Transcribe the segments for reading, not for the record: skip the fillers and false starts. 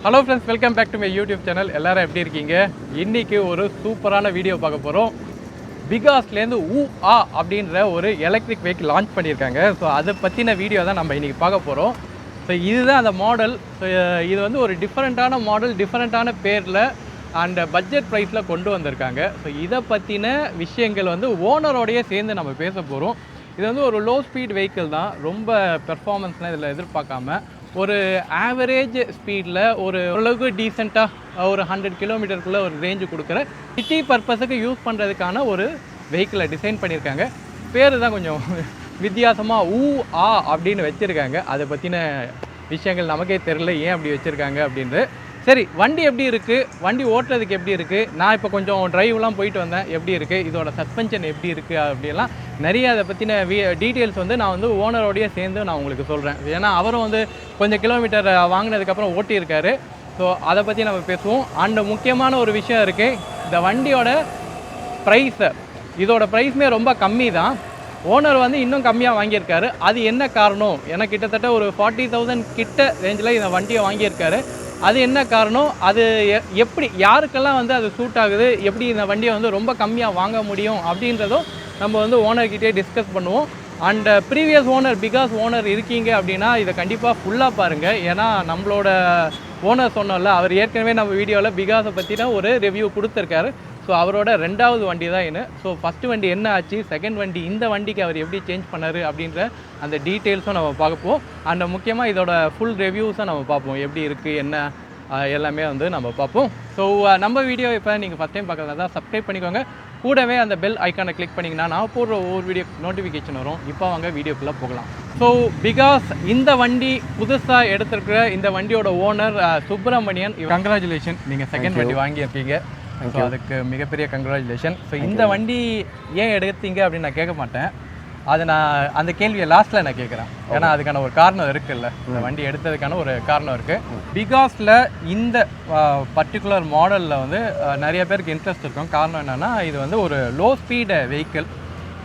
Hello friends, welcome back to my YouTube channel. எல்லாரும் எப்படி இருக்கீங்க? இன்றைக்கி ஒரு சூப்பரான வீடியோ பார்க்க போகிறோம். பிகாஸ்லேருந்து அப்படின்ற ஒரு எலக்ட்ரிக் வெஹிக்கிள் லான்ச் பண்ணியிருக்காங்க. ஸோ அதை பற்றின வீடியோ தான் நம்ம இன்றைக்கி பார்க்க போகிறோம். ஸோ இதுதான் அந்த மாடல். ஸோ இது வந்து ஒரு டிஃப்ரெண்ட்டான மாடல், டிஃப்ரெண்ட்டான பேரில் அண்ட் பட்ஜெட் ப்ரைஸில் கொண்டு வந்திருக்காங்க. ஸோ இதை பற்றின விஷயங்கள் வந்து ஓனரோடையே சேர்ந்து நம்ம பேச போகிறோம். இது வந்து ஒரு லோ ஸ்பீட் வெஹிக்கிள் தான். ரொம்ப பெர்ஃபார்மன்ஸ்லாம் இதில் எதிர்பார்க்காம ஒரு ஆவரேஜ் ஸ்பீடில் ஓரளவுக்கு டீசெண்டாக ஒரு 100 கிலோமீட்டருக்குள்ளே ஒரு ரேஞ்சு கொடுக்குற சிட்டி பர்பஸுக்கு யூஸ் பண்ணுறதுக்கான ஒரு வெஹிக்கிளை டிசைன் பண்ணியிருக்காங்க. பேர் தான் கொஞ்சம் வித்தியாசமாக அப்படின்னு வச்சுருக்காங்க. அதை பற்றின விஷயங்கள் நமக்கே தெரில ஏன் அப்படி வச்சுருக்காங்க அப்படின்றது. சரி, வண்டி எப்படி இருக்குது, வண்டி ஓட்டுறதுக்கு எப்படி இருக்குது, நான் இப்போ கொஞ்சம் ட்ரைவ்லாம் போயிட்டு வந்தேன், எப்படி இருக்குது, இதோட சஸ்பென்ஷன் எப்படி இருக்குது அப்படியெல்லாம் நிறைய அதை பற்றின டீட்டெயில்ஸ் வந்து நான் வந்து ஓனரோடையே சேர்ந்து நான் உங்களுக்கு சொல்கிறேன். ஏன்னா அவரும் வந்து கொஞ்சம் கிலோமீட்டர் வாங்கினதுக்கப்புறம் ஓட்டியிருக்காரு. ஸோ அதை பற்றி நம்ம பேசுவோம். அண்ட் முக்கியமான ஒரு விஷயம் இருக்குது, இந்த வண்டியோட ப்ரைஸை, இதோட ப்ரைஸுமே ரொம்ப கம்மி தான். ஓனர் வந்து இன்னும் கம்மியாக வாங்கியிருக்காரு. அது என்ன காரணம்? ஏன்னா கிட்டத்தட்ட ஒரு 40,000 கிட்ட ரேஞ்சில் இந்த வண்டியை வாங்கியிருக்காரு. அது என்ன காரணம், அது எப்படி யாருக்கெல்லாம் வந்து அது சூட் ஆகுது, எப்படி இந்த வண்டியை வந்து ரொம்ப கம்மியாக வாங்க முடியும் அப்படின்றதும் நம்ம வந்து ஓனர்கிட்டே டிஸ்கஸ் பண்ணுவோம். And previous owner, because owner இருக்கீங்க அப்படின்னா இதை கண்டிப்பாக ஃபுல்லாக பாருங்கள். ஏன்னா நம்மளோட ஓனர் சொன்னோம்ல, அவர் ஏற்கனவே நம்ம வீடியோவில் பிகாஸை பற்றின ஒரு ரிவ்யூ கொடுத்துருக்காரு. ஸோ அவரோட 2வது வண்டி தான் என்ன. ஸோ ஃபஸ்ட்டு வண்டி என்ன ஆச்சு, செகண்ட் வண்டி இந்த வண்டிக்கு அவர் எப்படி சேஞ்ச் பண்ணார் அப்படின்ற அந்த டீட்டெயில்ஸும் நம்ம பார்ப்போம். அண்ட் முக்கியமாக இதோட ஃபுல் ரிவ்யூஸும் நம்ம பார்ப்போம், எப்படி இருக்குது என்ன எல்லாமே வந்து நம்ம பார்ப்போம். ஸோ நம்ம வீடியோ இப்போ நீங்கள் ஃபஸ்ட் டைம் பார்க்குறதா தான் சப்ஸ்கிரைப் பண்ணிக்கோங்க. கூடவே அந்த பெல் ஐக்கானை கிளிக் பண்ணிங்கன்னா நான் போடுற ஒவ்வொரு வீடியோ நோட்டிஃபிகேஷன் வரும். இப்போ வாங்க வீடியோக்குள்ளே போகலாம். ஸோ பிகாஸ் இந்த வண்டி புதுசாக எடுத்திருக்கிற இந்த வண்டியோட ஓனர் சுப்பிரமணியன். கங்க்ராச்சுலேஷன், நீங்கள் செகண்ட் வண்டி வாங்கியிருக்கீங்க. ஸோ அதுக்கு மிகப்பெரிய கங்க்ராச்சுலேஷன். ஸோ இந்த வண்டி ஏன் எடுத்தீங்க அப்படின்னு நான் கேட்க மாட்டேன். அது நான் அந்த கேள்வியை லாஸ்ட்டில் நான் கேட்குறேன். ஏன்னா அதுக்கான ஒரு காரணம் இருக்குல்ல, இந்த வண்டி எடுத்ததுக்கான ஒரு காரணம் இருக்குது. பிகாஸில் இந்த பர்டிகுலர் மாடலில் வந்து நிறைய பேருக்கு இன்ட்ரெஸ்ட் இருக்கும். காரணம் என்னென்னா, இது வந்து ஒரு லோ ஸ்பீடு வெஹிக்கிள்.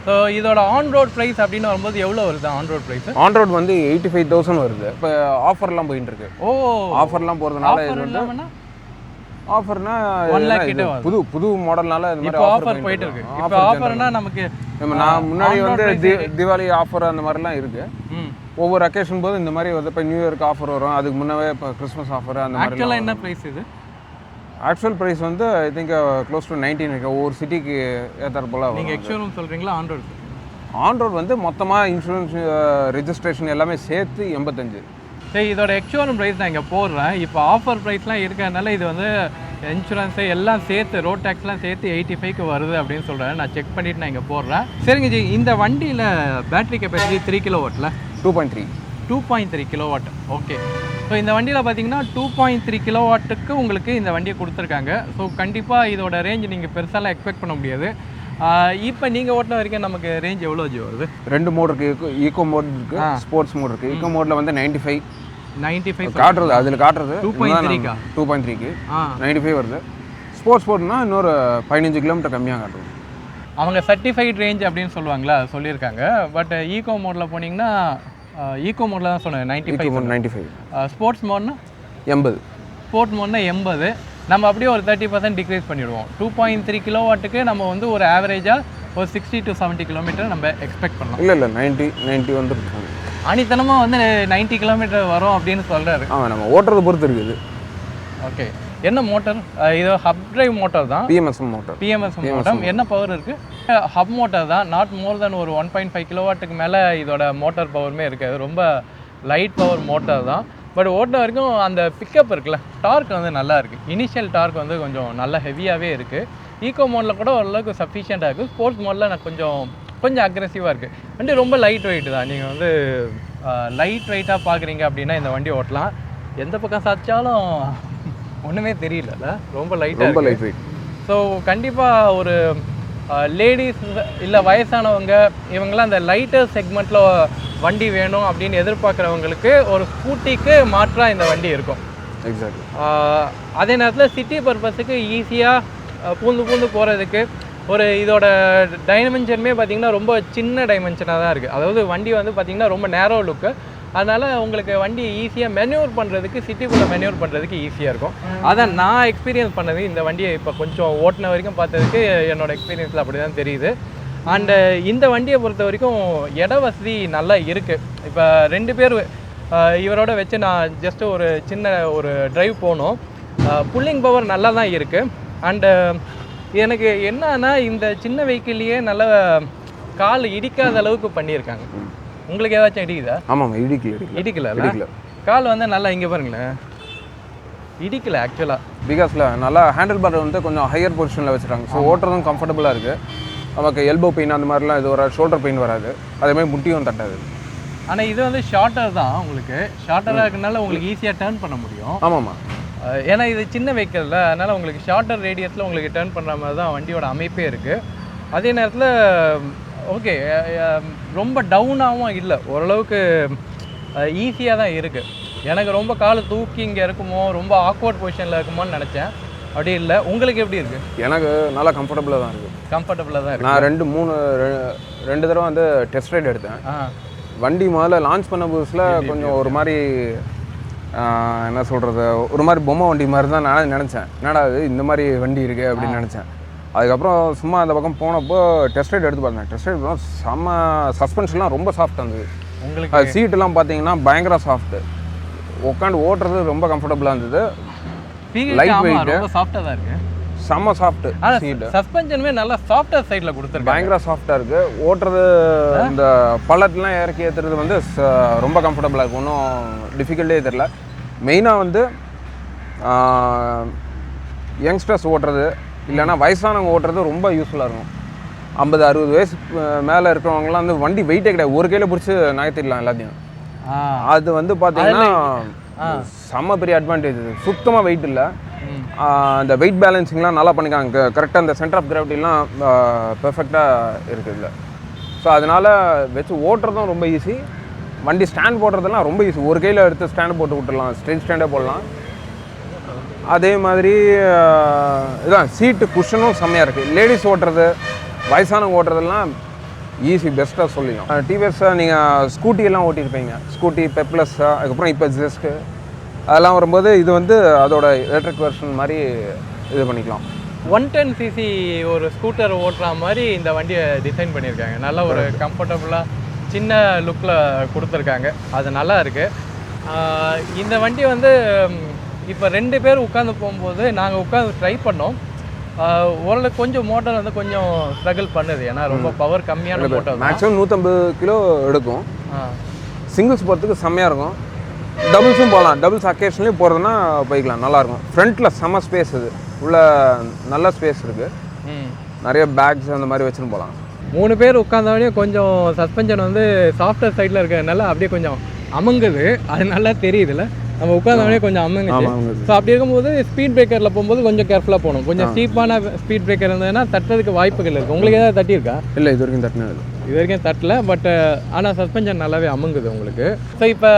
ஸோ இதோட ஆன் ரோட் ப்ரைஸ் அப்படின்னு வரும்போது எவ்வளோ வருது on road price? On road வந்து 85,000 வருது. இப்போ ஆஃபர்லாம் போயிட்டு இருக்கு. ஆஃபர்லாம் போகிறதுனால ஆஃபர்னா புது மாடல்னால இந்த மாதிரி ஆஃபர் போயிட்டு இருக்கு. இப்போ ஆஃபர்னா நமக்கு நான் முன்னாடி வந்து தீபாவளி ஆஃபர் அந்த மாதிரிலாம் இருக்கு. ஒவ்வொரு அக்கேஷன் போது இந்த மாதிரி வந்து இப்போ நியூ இயர்க்கு ஆஃபர் வரும். அதுக்கு முன்னவே இப்போ கிறிஸ்மஸ் ஆஃபர் அந்த மாதிரி. ஆக்சுவலாக என்ன ப்ரைஸ் இது? ஆக்சுவல் ப்ரைஸ் வந்து ஐ திங்க் க்ளோஸ் டு 19 இருக்கு. ஒவ்வொரு சிட்டிக்கு ஏற்றார் போல. நீங்கள் எக்ஸ்ஷோரூம் சொல்கிறீங்களா ஆன் ரோட்? ஆன் ரோட் வந்து மொத்தமாக இன்சூரன்ஸ் ரெஜிஸ்ட்ரேஷன் எல்லாமே சேர்த்து 85. சரி, இதோட எக்ஸ்ஷோரூம் ப்ரைஸ் நான் இங்கே போடுறேன். இப்போ ஆஃபர் ப்ரைஸ்லாம் இருக்கிறதுனால இது வந்து இன்சூரன்ஸு எல்லாம் சேர்த்து, ரோட் டேக்ஸ்லாம் சேர்த்து 85க்கு வருது அப்படின்னு சொல்கிறேன். நான் செக் பண்ணிவிட்டு நான் இங்கே போடுறேன். சரிங்க ஜி, இந்த வண்டியில் battery capacity 3 கிலோவாட்டில் 2.3 kilowatt. Okay. So இந்த வண்டியில் பார்த்தீங்கன்னா 2.3 கிலோவாட்டுக்கு உங்களுக்கு இந்த வண்டியை கொடுத்துருக்காங்க. ஸோ கண்டிப்பாக இதோட ரேஞ்ச் நீங்கள் பெருசாலாம் எக்ஸ்பெக்ட் பண்ண முடியாது. இப்போ நீங்கள் ஓட்டின வரைக்கும் நமக்கு ரேஞ்ச் எவ்வளோ ஜி வருது? 2 மோட் இருக்குது. ஈகோ மோட் இருக்குது, ஸ்போர்ட்ஸ் மோட் இருக்குது. ஈகோ மோடில் வந்து 95 காட்டுறது, அதில் காட்டுறது 2.3க்கு 95 வருது. ஸ்போர்ட்ஸ் மோட்னா இன்னொரு 15 கிலோமீட்டர் கம்மியாக காட்டுறது. அவங்க சர்டிஃபைட் ரேஞ்ச் அப்படின்னு சொல்லுவாங்களா, சொல்லியிருக்காங்க. பட் ஈகோ மோடில் போனீங்கன்னா, ஈகோ மோடில் தான் சொன்னேன் 95. ஸ்போர்ட்ஸ் மோட்னா 80. ஸ்போர்ட்ஸ் மோட்னா 80. நம்ம அப்படியே ஒரு 30% டிக்ரீஸ் பண்ணிவிடுவோம். 2.3 கிலோவாட்டுக்கு நம்ம வந்து ஒரு ஆவரேஜாக ஒரு 60 to 70 கிலோமீட்டர் நம்ம எக்ஸ்பெக்ட் பண்ணலாம். இல்லை 90 வந்துருக்கு. அனித்தனமாக வந்து 90 கிலோமீட்டர் வரும் அப்படின்னு சொல்கிறாரு. நம்ம ஓட்டுறதை பொறுத்து இருக்குது. ஓகே. என்ன மோட்டர் இது? ஹப் டிரைவ் மோட்டர் தான். BMS motor. என்ன பவர் இருக்குது? ஹப் மோட்டர் தான். நாட் மோர் தென் ஒரு 1.5 கிலோவாட்டுக்கு மேலே இதோட மோட்டர் பவருமே இருக்காது. ரொம்ப லைட் பவர் மோட்டர் தான். பட் ஓட்டின வரைக்கும் அந்த பிக்கப் இருக்குல்ல, டார்க் வந்து நல்லா இருக்குது. இனிஷியல் டார்க் வந்து கொஞ்சம் நல்லா ஹெவியாகவே இருக்குது. ஈகோ மோடில் கூட ஓரளவுக்கு சஃபிஷியண்ட்டாக இருக்குது. ஸ்போர்ட்ஸ் மோடில் நான் கொஞ்சம் அக்ரெசிவாக இருக்குது. வண்டி ரொம்ப லைட் வெயிட் தான். நீங்கள் வந்து லைட் வெயிட்டாக பார்க்குறீங்க அப்படின்னா இந்த வண்டி ஓட்டலாம். எந்த பக்கம் சாச்சாலும் ஒன்றுமே தெரியல, ரொம்ப லைட் வெயிட். ஸோ கண்டிப்பாக ஒரு லேடிஸ் இல்லை வயசானவங்க இவங்கெல்லாம் அந்த லைட்டர் செக்மெண்ட்டில் வண்டி வேணும் அப்படின்னு எதிர்பார்க்குறவங்களுக்கு ஒரு ஸ்கூட்டிக்கு மாற்றாக இந்த வண்டி இருக்கும். எக்ஸாக்ட்லி. அதே நேரத்தில் சிட்டி பர்பஸுக்கு ஈஸியாக பூந்து போகிறதுக்கு ஒரு இதோட டைமென்ஷனுமே பார்த்திங்கன்னா ரொம்ப சின்ன டைமென்ஷனாக தான் இருக்குது. அதாவது வண்டி வந்து பார்த்திங்கன்னா ரொம்ப நேரோ லுக்கு. அதனால் உங்களுக்கு வண்டி ஈஸியாக மென்யூர் பண்ணுறதுக்கு, சிட்டிக்குள்ளே மென்யூர் பண்ணுறதுக்கு ஈஸியாக இருக்கும். அதை நான் எக்ஸ்பீரியன்ஸ் பண்ணது, இந்த வண்டியை இப்போ கொஞ்சம் ஓட்டின வரைக்கும் பார்த்ததுக்கு என்னோடய எக்ஸ்பீரியன்ஸில் அப்படி தான் தெரியுது. அண்டு இந்த வண்டியை பொறுத்த வரைக்கும் இட வசதி நல்லா இருக்குது. இப்போ 2 பேர் இவரோட வச்சு நான் ஜஸ்ட்டு ஒரு சின்ன ஒரு ட்ரைவ் போனோம். புல்லிங் பவர் நல்லா தான் இருக்குது. அண்டு எனக்கு என்னன்னா இந்த சின்ன வெஹிக்கிள்லேயே நல்ல கால் இடிக்காத அளவுக்கு பண்ணியிருக்காங்க. உங்களுக்கு ஏதாச்சும் இடிக்குதா? ஆமாம், இடிக்கல. கால் வந்து நல்லா இங்கே பாருங்களேன், இடிக்கல ஆக்சுவலாக. பிகாஸில் நல்லா ஹேண்டில் பார் வந்து கொஞ்சம் ஹையர் பொசிஷனில் வச்சுருக்காங்க. ஸோ ஓட்டுறதும் கம்ஃபர்டபுளாக இருக்குது. நமக்கு எல்போ பெயின் அந்த மாதிரிலாம் இது வராது, ஷோல்டர் பெயின் வராது, அதேமாதிரி முட்டியும் தட்டாது. ஆனால் இது வந்து ஷார்ட்டர் தான். உங்களுக்கு ஷார்ட்டராக இருக்கிறனால உங்களுக்கு ஈஸியாக டேர்ன் பண்ண முடியும். ஆமாம்மா, ஏன்னா இது சின்ன வெஹிக்கிளில், அதனால் உங்களுக்கு ஷார்ட்டர் ரேடியஸில் உங்களுக்கு டேர்ன் பண்ணுற மாதிரி தான் வண்டியோட அமைப்பே இருக்குது. அதே நேரத்தில் ஓகே, ரொம்ப டவுனாகவும் இல்லை, ஓரளவுக்கு ஈஸியாக தான் இருக்குது. எனக்கு ரொம்ப காலை தூக்கி இங்கே இருக்குமோ, ரொம்ப ஆக்வர்ட் பொசிஷனில் இருக்குமோன்னு நினச்சேன். அப்படி இல்லை. உங்களுக்கு எப்படி இருக்குது? எனக்கு நல்லா கம்ஃபர்டபுளாக தான் இருக்குது. கம்ஃபர்டபுளாக தான் இருக்குது. நான் 2 தடவை வந்து டெஸ்ட் ரைட் எடுத்தேன். வண்டி முதல்ல லான்ச் பண்ண புதுசில் கொஞ்சம் ஒரு மாதிரி என்ன சொல்கிறது, ஒரு மாதிரி பொம்மை வண்டி மாதிரி தான் நான் நினச்சேன். என்னடா அது இந்த மாதிரி வண்டி இருக்குது அப்படின்னு நினச்சேன். அதுக்கப்புறம் சும்மா அந்த பக்கம் போனப்போ டெஸ்ட் ரைட் எடுத்து பார்த்தேன். டெஸ்ட் ரைட் போனால் செம்ம சஸ்பென்ஷன்லாம் ரொம்ப சாஃப்டாக இருந்தது. உங்களுக்கு அது சீட்டெல்லாம் பார்த்தீங்கன்னா பயங்கர சாஃப்ட்டு, உட்காந்து ஓட்டுறது ரொம்ப கம்ஃபர்டபுளாக இருந்தது. லைட் வெயிட், ரொம்ப சாஃப்ட்டாக தான் இருக்குது, செம்ம சாஃப்ட்டு. சீட்டு சஸ்பென்ஷனுமே நல்லா சாஃப்டாக சைடில் கொடுத்துருக்கு, பயங்கர சாஃப்டாக இருக்குது. ஓட்டுறது இந்த பள்ளத்தெலாம் இறக்கி ஏற்றுறது வந்து ரொம்ப கம்ஃபர்டபுளாக இருக்குது, ஒன்றும் டிஃபிகல்ட்டே தெரியல. மெயினாக வந்து யங்ஸ்டர்ஸ் ஓட்டுறது இல்லைன்னா வயசானவங்க ஓட்டுறது ரொம்ப யூஸ்ஃபுல்லாக இருக்கும். 50-60 வயசு மேலே இருக்கிறவங்களாம் வந்து வண்டி வெயிட்டே கிடையாது, ஒரு கையில் பிடிச்சி நகர்த்திடலாம் எல்லாத்தையும். அது வந்து பார்த்தீங்கன்னா செம்ம பெரிய அட்வான்டேஜ். இது சுத்தமாக வெயிட் இல்லை, அந்த வெயிட் பேலன்சிங்லாம் நல்லா பண்ணிக்காங்க. கரெக்டாக அந்த சென்டர் ஆஃப் கிராவிட்டிலாம் பெர்ஃபெக்டாக இருக்குது இல்லை. ஸோ அதனால் வச்சு ஓட்டுறதும் ரொம்ப ஈஸி. வண்டி ஸ்டாண்ட் போடுறதெல்லாம் ரொம்ப ஈஸி, ஒரு கையில் எடுத்து ஸ்டாண்டு போட்டு விட்டுடலாம், ஸ்ட்ரெயிட் ஸ்டாண்டே போடலாம். அதே மாதிரி இதான் சீட்டு குஷனும் செம்மையாக இருக்குது. லேடிஸ் ஓட்டுறது, வயசானவங்க ஓட்டுறதெல்லாம் ஈஸி, பெஸ்ட்டாக சொல்லிடலாம். டிவிஎஸ்ஸாக நீங்கள் ஸ்கூட்டியெல்லாம் ஓட்டியிருப்பீங்க, ஸ்கூட்டி பெப்ளஸ், அதுக்கப்புறம் இப்போ ஜெஸ்ட்டு அதெல்லாம் வரும்போது இது வந்து அதோட எலக்ட்ரிக் வெர்ஷன் மாதிரி இது பண்ணிக்கலாம். 110cc ஒரு ஸ்கூட்டர் ஓட்டுற மாதிரி இந்த வண்டியை டிசைன் பண்ணியிருக்காங்க. நல்ல ஒரு கம்ஃபர்டபுளாக சின்ன லுக்கில் கொடுத்துருக்காங்க, அது நல்லா இருக்குது. இந்த வண்டி வந்து இப்போ 2 பேர் உட்காந்து போகும்போது நாங்கள் உட்காந்து ட்ரை பண்ணோம். ஓரளவுக்கு கொஞ்சம் மோட்டார் வந்து கொஞ்சம் ஸ்ட்ரகிள் பண்ணுது, ஏன்னா ரொம்ப பவர் கம்மியான மோட்டார். மேக்ஸிமம் 150 கிலோ எடுக்கும். சிங்கிள்ஸ் போகிறதுக்கு செம்மையாக இருக்கும், டபுள்ஸும் போகலாம். டபுள்ஸ் அக்கேஷன்லேயும் போகிறதுனா போய்க்கலாம், நல்லாயிருக்கும். ஃப்ரண்ட்டில் செம்ம ஸ்பேஸ், இது உள்ள நல்ல ஸ்பேஸ் இருக்குது, நிறைய பேக்ஸ் அந்த மாதிரி வச்சுன்னு போகலாம். 3 பேர் உட்காந்தவொடனே கொஞ்சம் சஸ்பென்ஷன் வந்து சாஃப்ட்வேர் சைடில் இருக்கிறதுனால அப்படியே கொஞ்சம் அமுங்குது, அது நல்லா தெரியுதுல்ல. நம்ம உட்காந்தவொடனே கொஞ்சம் அமுங்குது. ஸோ அப்படி இருக்கும்போது ஸ்பீட் பிரேக்கரில் போகும்போது கொஞ்சம் கேர்ஃபுல்லாக போகணும். கொஞ்சம் ஸ்டீப்பான ஸ்பீட் பிரேக்கர் இருந்ததுன்னா தட்டுறதுக்கு வாய்ப்புகள் இருக்குது. உங்களுக்கு ஏதாவது தட்டியிருக்கா? இல்லை, இது வரைக்கும் தட்டினது, இது வரைக்கும் தட்டல. பட் ஆனால் சஸ்பென்ஷன் நல்லாவே அமுங்குது உங்களுக்கு. ஸோ இப்போ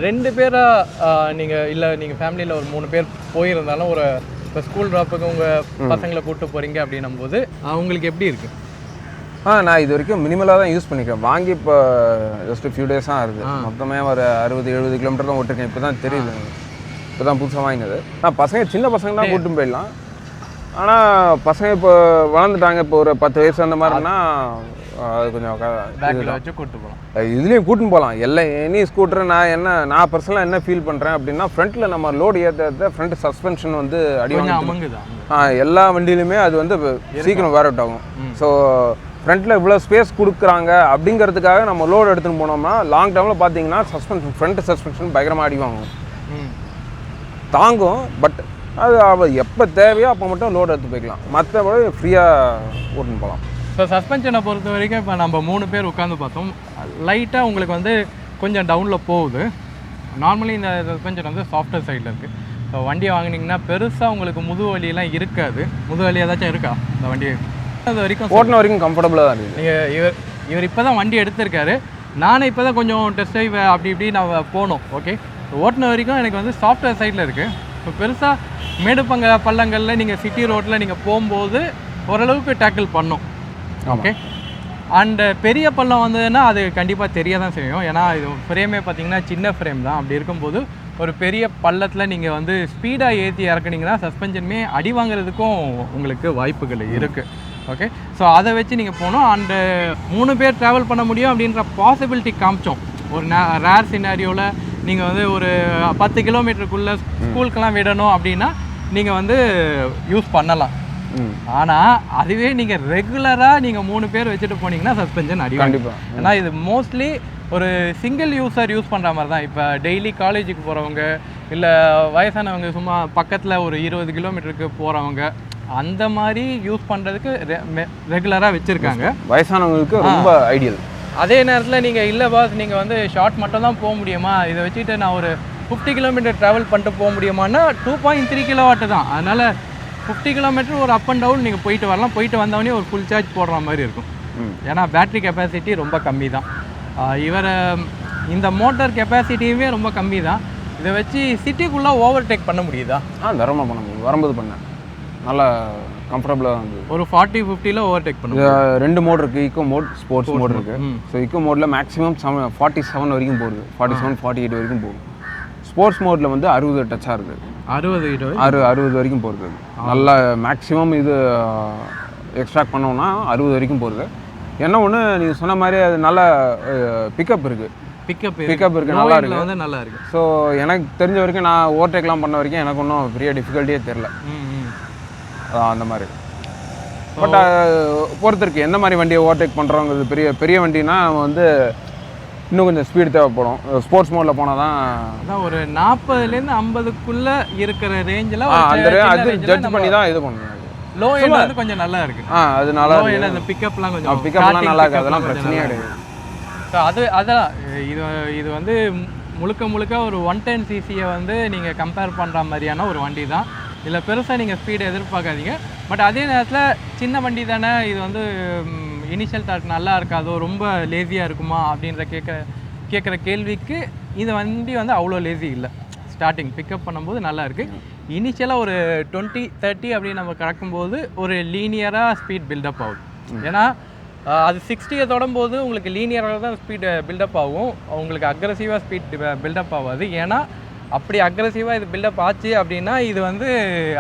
2 பேராக நீங்கள் இல்லை நீங்கள் ஃபேமிலியில் ஒரு 3 பேர் போயிருந்தாலும், ஒரு இப்போ ஸ்கூல் ட்ராப்புக்கு உங்கள் பசங்களை கூப்பிட்டு போகிறீங்க அப்படின்னும் போது உங்களுக்கு எப்படி இருக்குது? நான் இது வரைக்கும் மினிமலாக தான் யூஸ் பண்ணிக்கிறேன். வாங்கி இப்போ ஜஸ்ட் ஃபியூ டேஸாக ஆகுது. மொத்தமே ஒரு 60-70 கிலோமீட்டர் தான் ஓட்டிருக்கேன். இப்போ தான் தெரியுது, இப்போ தான் புதுசாக வாங்கினது. பசங்க சின்ன பசங்க தான் கூட்டின்னு போயிடலாம். ஆனால் பசங்க இப்போ வளர்ந்துட்டாங்க, இப்போ ஒரு 10 வயசு அந்த மாதிரினா அது கொஞ்சம் வச்சு கூப்பிட்டு போகலாம். இதுலேயும் கூட்டின்னு போகலாம். எனி ஸ்கூட்டர் நான் பர்சனலாக என்ன ஃபீல் பண்ணுறேன் அப்படின்னா, ஃப்ரண்ட்டில் நம்ம லோடு ஏற்ற ஃப்ரண்ட் சஸ்பென்ஷன் வந்து எல்லா வண்டியிலுமே அது வந்து சீக்கிரம் வேர் அவுட் ஆகும். ஸோ ஃப்ரண்ட்டில் இவ்வளோ ஸ்பேஸ் கொடுக்குறாங்க அப்படிங்கிறதுக்காக நம்ம லோடு எடுத்துகிட்டு போனோம்னா லாங் டேர்மில் பார்த்தீங்கன்னா ஃப்ரண்ட் சஸ்பென்ஷன் பயங்கரமாக அடி வாங்கும், தாங்கும். பட் அது எப்போ தேவையோ அப்போ மட்டும் லோடு எடுத்து போய்க்கலாம், மற்றபடி ஃப்ரீயாக ஓட்டுன்னு போகலாம். ஸோ சஸ்பென்ஷனை பொறுத்த வரைக்கும் இப்போ நம்ம 3 பேர் உட்காந்து பார்த்தோம். லைட்டாக உங்களுக்கு வந்து கொஞ்சம் டவுனில் போகுது. நார்மலி இந்த சஸ்பென்ஷன் வந்து சாஃப்ட்வேர் சைடில் இருக்குது. ஸோ வண்டியை வாங்கினீங்கன்னா பெருசாக உங்களுக்கு முதுகு வலியெல்லாம் இருக்காது. முதுகு வலி ஏதாச்சும் இருக்கா இந்த வண்டி? அது வரைக்கும் ஓட்டின வரைக்கும் கம்ஃபர்டபுளாக தான் இருக்குது. நீங்கள் இவர் இப்போ தான் வண்டி எடுத்திருக்காரு. நானே இப்போ தான் கொஞ்சம் டெஸ்ட் ட்ரைவ் அப்படி இப்படி நான் போனோம். ஓகே, ஓட்டின வரைக்கும் எனக்கு வந்து சாஃப்ட்வேர் சைடில் இருக்குது. இப்போ பெருசாக மேடுப்பங்க பள்ளங்களில் நீங்கள் சிட்டி ரோட்டில் நீங்கள் போகும்போது ஓரளவுக்கு டேக்கிள் பண்ணோம். ஓகே, அண்டு பெரிய பள்ளம் வந்ததுன்னா அது கண்டிப்பாக தெரிய தான் செய்யும். ஏன்னா இது ஃப்ரேமே பார்த்தீங்கன்னா சின்ன ஃப்ரேம் தான். அப்படி இருக்கும்போது ஒரு பெரிய பள்ளத்தில் நீங்கள் வந்து ஸ்பீடாக ஏற்றி இறக்குனீங்கன்னா சஸ்பென்ஷனுமே அடி வாங்குறதுக்கும் உங்களுக்கு வாய்ப்புகள் இருக்குது. ஓகே, ஸோ அதை வச்சு நீங்கள் போகணும். அண்டு 3 பேர் ட்ராவல் பண்ண முடியும் அப்படின்ற பாசிபிலிட்டி காமிச்சோம். ஒரு ரேர் சினாரியோவில் நீங்கள் வந்து ஒரு 10 கிலோமீட்டருக்குள்ளே ஸ்கூலுக்கெல்லாம் விடணும் அப்படின்னா நீங்கள் வந்து யூஸ் பண்ணலாம். ஆனால் அதுவே நீங்கள் ரெகுலராக நீங்கள் 3 பேர் வச்சுட்டு போனீங்கன்னா சஸ்பென்ஷன் அடி கண்டிப்பாக. ஏன்னா இது மோஸ்ட்லி ஒரு சிங்கிள் யூஸர் யூஸ் பண்ணுற மாதிரி தான். இப்போ டெய்லி காலேஜுக்கு போகிறவங்க, இல்லை வயசானவங்க, சும்மா பக்கத்தில் ஒரு 20 கிலோமீட்டருக்கு போகிறவங்க, அந்த மாதிரி யூஸ் பண்ணுறதுக்கு ரெகுலராக வச்சுருக்காங்க. வயசானவங்களுக்கு ரொம்ப ஐடியல். அதே நேரத்தில் நீங்கள் இல்லை பாஸ் நீங்கள் வந்து ஷார்ட் மட்டும் தான் போக முடியுமா, இதை வச்சுட்டு நான் ஒரு 50 கிலோமீட்டர் ட்ராவல் பண்ணிட்டு போக முடியுமான்னா 2.3 கிலோவாட்டு தான். அதனால் 50 கிலோமீட்டர் ஒரு அப் அண்ட் டவுன் நீங்கள் போயிட்டு வரலாம். போயிட்டு வந்தவொடனே ஒரு ஃபுல் சார்ஜ் போடுற மாதிரி இருக்கும். ஏன்னா பேட்ரி கெப்பாசிட்டி ரொம்ப கம்மி தான். இந்த மோட்டார் கெப்பாசிட்டியுமே ரொம்ப கம்மி தான். இதை வச்சு சிட்டிக்குள்ளே ஓவர்டேக் பண்ண முடியுதா? தரமாக பண்ண முடியும். வரும்போது பண்ணேன், நல்லா கம்ஃபர்டபுளாக வந்து ஒரு 40-50 ஓவர்டேக் பண்ணும். 2 மோட் இருக்குது, ஈக்கோ மோட், ஸ்போர்ட்ஸ் மோட் இருக்குது. ஸோ ஈக்கோ மோடில் மேக்ஸிமம் 47 வரைக்கும் போகுது, 47-48 வரைக்கும் போகும். ஸ்போர்ட்ஸ் மோடில் வந்து 60 டச்சாக இருக்குது, 60 வரைக்கும் போகிறது. நல்லா மேக்ஸிமம் இது எக்ஸ்ட்ராக்ட் பண்ணோம்னா 60 வரைக்கும் போகிறது. என்ன ஒன்று நீங்கள் சொன்ன மாதிரி அது நல்ல பிக்கப் இருக்குது, பிக்கப் இருக்குது, நல்லா இருக்குது, வந்து நல்லா இருக்குது. ஸோ எனக்கு தெரிஞ்ச வரைக்கும் நான் ஓவர்டேக்லாம் பண்ண வரைக்கும் எனக்கு ஒன்றும் பெரிய டிஃபிகல்ட்டியே தெரில அந்த மாதிரி. பட் பொறுத்திருக்கு எந்த மாதிரி வண்டியை ஓவர்டேக் பண்ணுறோங்கிறது. பெரிய வண்டினா வந்து இன்னும் கொஞ்சம் ஸ்பீடு தேவைப்படும். ஸ்போர்ட்ஸ் மோடில் போனால் தான் ஒரு 40லேருந்து 50க்குள்ளே இருக்கிற ரேஞ்சில் அது ஜட்ஜ் பண்ணி தான் இது பண்ணுவேன். லோ எண்ட் வந்து கொஞ்சம் நல்லா இருக்குது. அது நல்லா இருக்குது. அந்த பிக்கப்லாம் கொஞ்சம் பிக்கப்லாம் நல்லா இருக்குது, அதெல்லாம் பிரச்சனையே கிடையாது. ஸோ அதான் இது வந்து முழுக்க ஒரு 110 சிசியை வந்து நீங்கள் கம்பேர் பண்ணுற மாதிரியான ஒரு வண்டி தான். இதில் பெருசாக நீங்கள் ஸ்பீடு எதிர்பார்க்காதீங்க. பட் அதே நேரத்தில் சின்ன வண்டி தானே, இது வந்து இனிஷியல் தாட் நல்லா இருக்காதோ, ரொம்ப லேசியாக இருக்குமா அப்படின்ற கேட்குற கேள்விக்கு இந்த வண்டி வந்து அவ்வளோ லேசி இல்லை. ஸ்டார்டிங் பிக்கப் பண்ணும்போது நல்லா இருக்குது. இனிஷியலாக ஒரு 20-30 அப்படின்னு நம்ம கடக்கும்போது ஒரு லீனியராக ஸ்பீட் பில்டப் ஆகுது. ஏன்னா அது 60 தொடும்போது உங்களுக்கு லீனியராக தான் ஸ்பீடு பில்டப் ஆகும், உங்களுக்கு அக்ரெசிவாக ஸ்பீட் பில்டப் ஆகாது. ஏன்னா அப்படி அக்ரெசிவாக இது பில்டப் ஆச்சு அப்படின்னா இது வந்து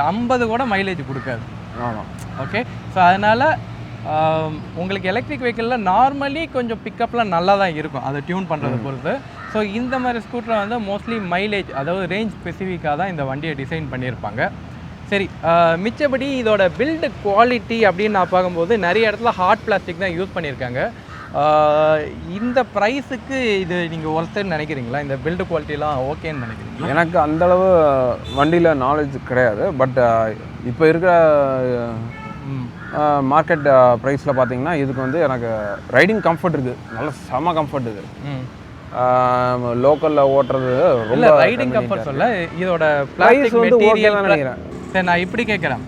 50 கூட மைலேஜ் கொடுக்காது. ஆமாம். ஓகே, ஸோ அதனால் உங்களுக்கு எலக்ட்ரிக் வெஹிக்கிளில் நார்மலி கொஞ்சம் பிக்கப்லாம் நல்லா தான் இருக்கும், அதை டியூன் பண்ணுறதை பொறுத்து. ஸோ இந்த மாதிரி ஸ்கூட்டரை வந்து மோஸ்ட்லி மைலேஜ், அதாவது ரேஞ்ச் ஸ்பெசிஃபிக்காக தான் இந்த வண்டியை டிசைன் பண்ணியிருப்பாங்க. சரி, மிச்சபடி இதோட பில்டு குவாலிட்டி அப்படின்னு நான் பார்க்கும்போது நிறைய இடத்துல ஹார்ட் பிளாஸ்டிக் தான் யூஸ் பண்ணியிருக்காங்க. இந்த ப்ரைஸுக்கு இது நீங்கள் ஒருத்தர் நினைக்கிறீங்களா? இந்த பில்டு குவாலிட்டிலாம் ஓகேன்னு நினைக்கிறீங்களா? எனக்கு அந்தளவு வண்டியில் நாலேஜ் கிடையாது. பட் இப்போ இருக்கிற மார்க்கெட் ப்ரைஸில் பார்த்தீங்கன்னா இதுக்கு வந்து எனக்கு ரைடிங் கம்ஃபர்ட் இருக்குது, நல்ல செம கம்ஃபர்ட் இருக்குது. லோக்கலில் ஓட்டுறது ரொம்ப ரைடிங் கம்ஃபர்ட் சொல்ல, இதோட பிளாஸ்டிக் மெட்டீரியல் நினைக்கிறேன். சரி, நான் இப்படி கேட்குறேன்,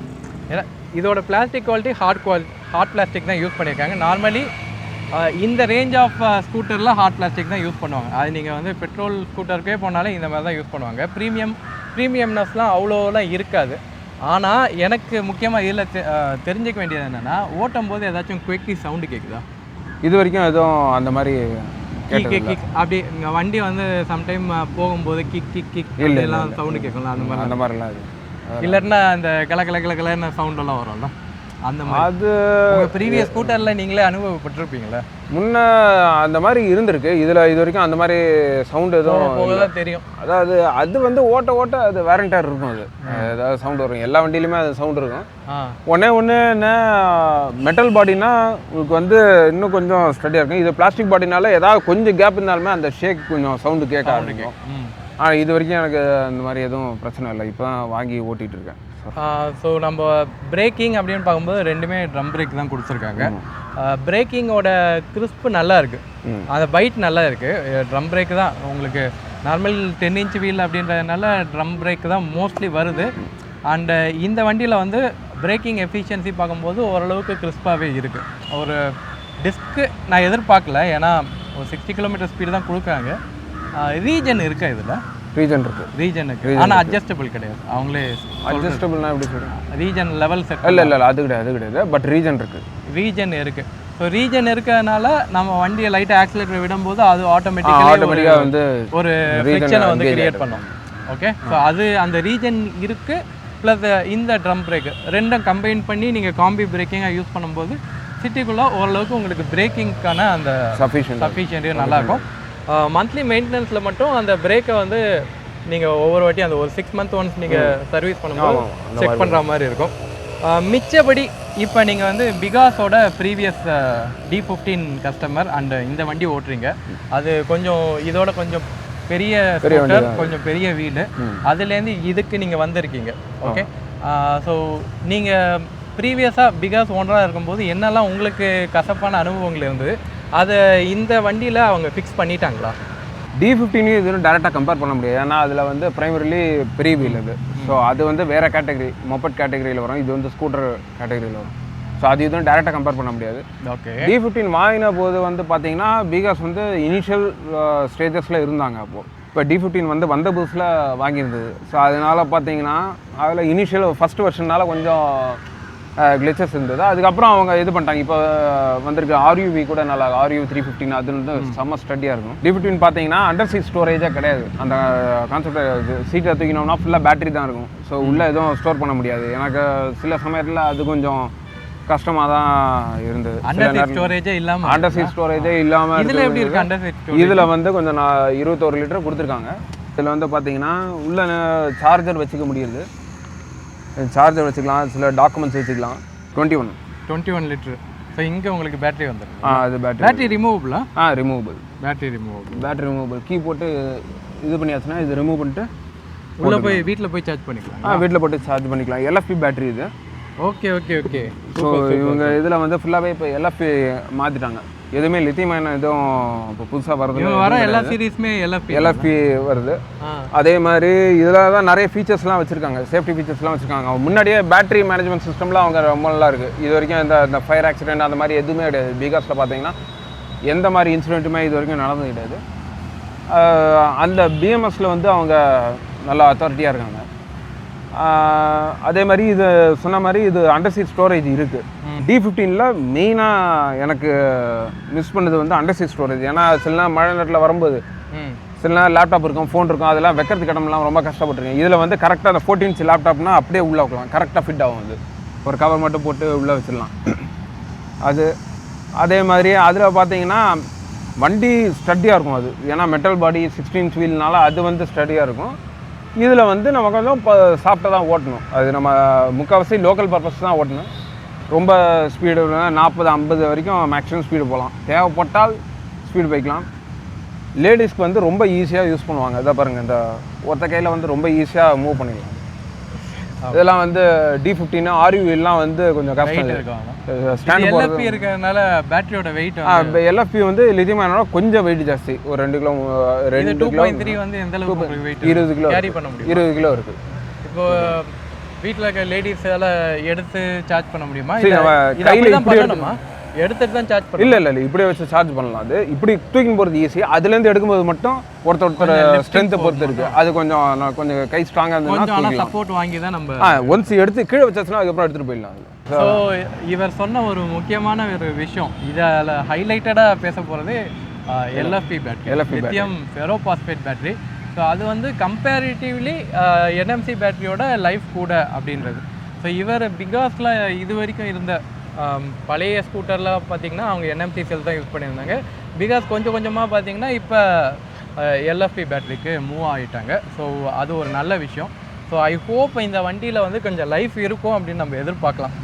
இதோட பிளாஸ்டிக் குவாலிட்டி ஹார்ட் பிளாஸ்டிக் தான் யூஸ் பண்ணியிருக்காங்க. நார்மலி இந்த ரேஞ்ச் ஆஃப் ஸ்கூட்டரில் ஹார்ட் பிளாஸ்டிக் தான் யூஸ் பண்ணுவாங்க. அது நீங்கள் வந்து பெட்ரோல் ஸ்கூட்டருக்கே போனாலே இந்த மாதிரி தான் யூஸ் பண்ணுவாங்க. ப்ரீமியம்னஸ்லாம் அவ்வளோலாம் இருக்காது. ஆனால் எனக்கு முக்கியமாக இதில் தெரிஞ்சிக்க வேண்டியது என்னென்னா, ஓட்டும் போது ஏதாச்சும் குவிக்கி சவுண்டு கேட்குதா? இது வரைக்கும் எதுவும் அந்த மாதிரி கிக் அப்படி இங்கே வண்டி வந்து சம்டைம் போகும்போது கிக் எல்லாம் சவுண்டு கேட்கலாம், அந்த மாதிரிலாம் இது இல்லைன்னா அந்த கலக்கலன்னு சவுண்டெல்லாம் வரும்ல, அந்த மாதிரி. அது ப்ரீவியஸ் ஸ்கூட்டரில் நீங்களே அனுபவப்பட்டிருப்பீங்களா? முன்னே அந்த மாதிரி இருந்திருக்கு. இது வரைக்கும் அந்த மாதிரி சவுண்டு எதுவும் தெரியும். அதாவது அது வந்து ஓட்ட அது வேரண்டர் இருக்கும், அது ஏதாவது சவுண்டு வரும். எல்லா வண்டியிலுமே அது சவுண்டு இருக்கும். ஒன்று என்ன மெட்டல் பாடினா உங்களுக்கு வந்து இன்னும் கொஞ்சம் ஸ்டடியாக இருக்கும். இது பிளாஸ்டிக் பாடினால ஏதாவது கொஞ்சம் கேப் இருந்தாலுமே அந்த ஷேக் கொஞ்சம் சவுண்டு கேட்க ஆரம்பிக்கும். ஆனால் இது வரைக்கும் எனக்கு அந்த மாதிரி எதுவும் பிரச்சனை இல்லை. இப்போ தான் வாங்கி ஓட்டிகிட்டு இருக்கேன். ஸோ நம்ம பிரேக்கிங் அப்படின்னு பார்க்கும்போது ரெண்டுமே ட்ரம் பிரேக் தான் கொடுத்துருக்காங்க. பிரேக்கிங்கோட கிறிஸ்ப்பு நல்லா இருக்குது, அந்த பைட் நல்லா இருக்குது. ட்ரம் பிரேக் தான் உங்களுக்கு நார்மல் 10 இன்ச் வீல் அப்படின்றதுனால ட்ரம் பிரேக் தான் மோஸ்ட்லி வருது. அண்டு இந்த வண்டியில் வந்து பிரேக்கிங் எஃபிஷியன்சி பார்க்கும்போது ஓரளவுக்கு கிறிஸ்பாகவே இருக்குது. ஒரு டிஸ்க்கு நான் எதிர்பார்க்கல, ஏன்னா ஒரு 60 கிலோமீட்டர் ஸ்பீடு தான் கொடுக்குறாங்க. ரீஜன் இருக்கா இதில்? ரீஜன் இருக்கு, ஆனால் அட்ஜஸ்டபிள் கிடையாது. அவங்களே அட்ஜஸ்டபிள்னா எப்படி சொல்கிறேன்? ரீஜன் லெவல் செட் இல்லை அது கிடையாது. பட் ரீஜன் இருக்குது. ரீஜன் இருக்குது. ஸோ ரீஜன் இருக்கிறதுனால நம்ம வண்டியை லைட்டாக ஆக்சிலேட்டர் விடும்போது அது ஆட்டோமேட்டிக்காக வந்து ஒரு ஃப்ரிக்ஷனை வந்து கிரியேட் பண்ணும். ஓகே, ஸோ அது அந்த ரீஜன் இருக்குது. ப்ளஸ் இந்த ட்ரம் பிரேக் ரெண்டும் கம்பைன் பண்ணி நீங்கள் காம்பி பிரேக்கிங்காக யூஸ் பண்ணும்போது சிட்டிக்குள்ளே ஓரளவுக்கு உங்களுக்கு பிரேக்கிங்க்கான அந்த சஃபிஷியன்ட்டும் நல்லாயிருக்கும். மந்த்லி மெயின்டெனன்ஸில் மட்டும் அந்த பிரேக்கை வந்து நீங்கள் ஒவ்வொரு வாட்டி அந்த ஒரு 6 months ஒன்ஸ் நீங்கள் சர்வீஸ் பண்ணும்போது செக் பண்ணுற மாதிரி இருக்கும். மிச்சபடி இப்போ நீங்கள் வந்து பிகாஸோட ப்ரீவியஸ் D15 கஸ்டமர் அண்ட் இந்த வண்டி ஓட்டுறீங்க. அது கொஞ்சம் இதோட கொஞ்சம் பெரிய ஸ்கூட்டர், கொஞ்சம் பெரிய வீடு. அதுலேருந்து இதுக்கு நீங்கள் வந்திருக்கீங்க. ஓகே, ஸோ நீங்கள் ப்ரீவியஸாக பிகாஸ் ஓனராக இருக்கும்போது என்னெல்லாம் உங்களுக்கு கசப்பான அனுபவங்கள் இருந்தது, அதை இந்த வண்டியில் அவங்க ஃபிக்ஸ் பண்ணிட்டாங்களா? D15 இது டேரெக்டாக கம்பேர் பண்ண முடியாது. ஏன்னா அதில் வந்து ப்ரைமரிலி பெரிய வீல் இது. ஸோ அது வந்து வேறு கேட்டகரி, மொபட் கேட்டகரியில் வரும். இது வந்து ஸ்கூட்டர் கேட்டகரியில் வரும். ஸோ அது இதுவும் டேரெக்டாக கம்பேர் பண்ண முடியாது. ஓகே, D15 வாங்கின போது வந்து பார்த்தீங்கன்னா பிகாஸ் வந்து இனிஷியல் ஸ்டேஜஸில் இருந்தாங்க. அப்போது இப்போ D15 வந்து வந்த புதுசில் வாங்கியிருந்தது. ஸோ அதனால் பார்த்தீங்கன்னா அதில் இனிஷியல் ஃபஸ்ட் வெர்ஷனால கொஞ்சம் கிளிச்சஸ் இருந்தது. அதுக்கப்புறம் அவங்க இது பண்ணிட்டாங்க. இப்போ வந்திருக்கு RUV கூட நல்லா, RUV 315 அது வந்து செம்ம ஸ்டடியாக இருக்கும். D15 பார்த்தீங்கன்னா அண்டர் சீட் ஸ்டோரேஜாக கிடையாது. அந்த கான்செப்ட் சீட்டை தூக்கினோம்னா ஃபுல்லாக பேட்டரி தான் இருக்கும். ஸோ உள்ளே எதுவும் ஸ்டோர் பண்ண முடியாது. எனக்கு சில சமயத்தில் அது கொஞ்சம் கஷ்டமாக தான் இருந்தது. அண்டர் சீட் ஸ்டோரேஜே இல்லாமல் இதில் எப்படி இருக்குது அண்டர் சீட் ஸ்டோரேஜ்? இதில் வந்து கொஞ்சம் 21 லிட்டர் கொடுத்துருக்காங்க. இதில் வந்து பார்த்தீங்கன்னா உள்ள சார்ஜர் வச்சுக்க முடியுது. சார்ஜர் வச்சுக்கலாம், சில டாக்குமெண்ட்ஸ் வச்சுக்கலாம். 21 லிட்டர். ஸோ இங்கே உங்களுக்கு பேட்டரி வந்துடும். அது பேட்டரி ரிமூவபிளா? ரிமூவபிள். பேட்டரி ரிமூவபிள் கீ போட்டு இது பண்ணியாச்சுன்னா இது ரிமூவ் பண்ணிட்டு உள்ளே போய் வீட்டில் போய் சார்ஜ் பண்ணிக்கலாம். வீட்டில் போட்டு சார்ஜ் பண்ணிக்கலாம். LFP பேட்டரி இது. ஓகே. ஸோ இவங்க இதில் வந்து ஃபுல்லாகவே இப்போ LFP மாற்றிட்டாங்க. எதுவுமே லித்தியம் அயன் எதுவும் இப்போ புதுசாக வர எல்லா சீரீஸுமே LFP வருது. அதே மாதிரி இதில் தான் நிறைய ஃபீச்சர்ஸ்லாம் வச்சுருக்காங்க, சேஃப்டி ஃபீச்சர்ஸ்லாம் வச்சுருக்காங்க. முன்னாடியே பேட்டரி மேனேஜ்மெண்ட் சிஸ்டம்லாம் அவங்க ரொம்ப நல்லா இருக்குது. இது வரைக்கும் இந்த ஃபயர் ஆக்சிடென்ட் அந்த மாதிரி எதுவுமே கிடையாது. பிகாஸில் பார்த்தீங்கன்னா எந்த மாதிரி இன்சிடென்ட்டுமே இது வரைக்கும் நடந்தது கிடையாது. அந்த BMSல வந்து அவங்க நல்லா அத்தாரிட்டியாக இருக்காங்க. அதே மாதிரி இது சொன்ன மாதிரி இது அண்டர் சீட் ஸ்டோரேஜ் இருக்குது. D15ல் மெயினாக எனக்கு மிஸ் பண்ணது வந்து அண்டர் சீட் ஸ்டோரேஜ். ஏன்னா சில நேரம் மழை நேரத்தில் வரும்போது சில நேரம் லேப்டாப் இருக்கும், ஃபோன் இருக்கும், அதெல்லாம் வைக்கிறதுக்கு இடம்லாம் ரொம்ப கஷ்டப்பட்டுருக்கேன். இதில் வந்து கரெக்டாக அந்த 14 inch லேப்டாப்னா அப்படியே உள்ளே வைக்கலாம், கரெக்டாக ஃபிட் ஆகும். அது ஒரு கவர் மட்டும் போட்டு உள்ளே வச்சிடலாம். அது அதே மாதிரி அதில் பார்த்தீங்கன்னா வண்டி ஸ்டடியாக இருக்கும். அது ஏன்னா மெட்டல் பாடி 16 inch வீல்னால அது வந்து ஸ்டடியாக இருக்கும். இதில் வந்து நம்ம கொஞ்சம் சாஃப்டாக தான் ஓட்டணும். அது நம்ம முக்கால்வாசி லோக்கல் பர்பஸ் தான் ஓட்டணும். ரொம்ப ஸ்பீடு 40-50 வரைக்கும் மேக்ஸிமம் ஸ்பீடு போகலாம். தேவைப்பட்டால் ஸ்பீடு போய்க்கலாம். லேடிஸ்க்கு வந்து ரொம்ப ஈஸியாக யூஸ் பண்ணுவாங்க. இதை பாருங்கள், இந்த ஒருத்த கையில் வந்து ரொம்ப ஈஸியாக மூவ் பண்ணிக்கலாம். இதெல்லாம் வந்து D15 RUVலாம் வந்து கொஞ்சம் கஷ்டம் இருக்கும். ஸ்டாண்ட் LFP இருக்கிறதுனால பேட்டரியோட வெயிட் LFP வந்து லித்தியம் அயனோட கொஞ்சம் வெயிட் ஜாஸ்தி. ஒரு 2 கிலோ 2.3 வந்து எந்த அளவுக்கு வெயிட் 20 கிலோ கேரி பண்ண முடியும். 20 கிலோ இருக்கு. இப்போ வீட்டில் இருக்க லேடிஸால எடுத்து சார்ஜ் பண்ண முடியுமா? கையில் இப்படி பண்ணணுமா? எடுத்துட்டு தான் சார்ஜ் பண்ணணும்? இல்லை இப்படியே வச்சு சார்ஜ் பண்ணலாம். அது இப்படி தூக்கி போகிறது ஈஸி. அதுலேருந்து எடுக்கும்போது மட்டும் ஒருத்தர் ஸ்ட்ரென்த்தை பொறுத்து இருக்குது. அது கொஞ்சம் கை ஸ்ட்ராங்காக இருந்ததுன்னா சப்போர்ட் வாங்கி தான் நம்ம ஒன்ஸ் எடுத்து கீழே வச்சாச்சுன்னா அதுக்கப்புறம் எடுத்துகிட்டு போயிடலாம். ஸோ இவர் சொன்ன ஒரு முக்கியமான ஒரு விஷயம், இதில் ஹைலைட்டடாக பேச போகிறது LFP battery, lithium ferrophosphate battery. So அது வந்து கம்பேரிட்டிவ்லி NMC பேட்டரியோட லைஃப் கூட அப்படின்றது. ஸோ இவர் பிகாஸில் இது வரைக்கும் இருந்த பழைய ஸ்கூட்டரில் பார்த்திங்கன்னா அவங்க NMC செல் தான் யூஸ் பண்ணியிருந்தாங்க. பிகாஸ் கொஞ்சம் கொஞ்சமாக பார்த்திங்கன்னா இப்போ LFP பேட்டரிக்கு மூவ் ஆகிட்டாங்க. ஸோ அது ஒரு நல்ல விஷயம். ஸோ ஐ ஹோப் இந்த வண்டியில் வந்து கொஞ்சம் லைஃப் இருக்கும் அப்படின்னு நம்ம எதிர்பார்க்கலாம்.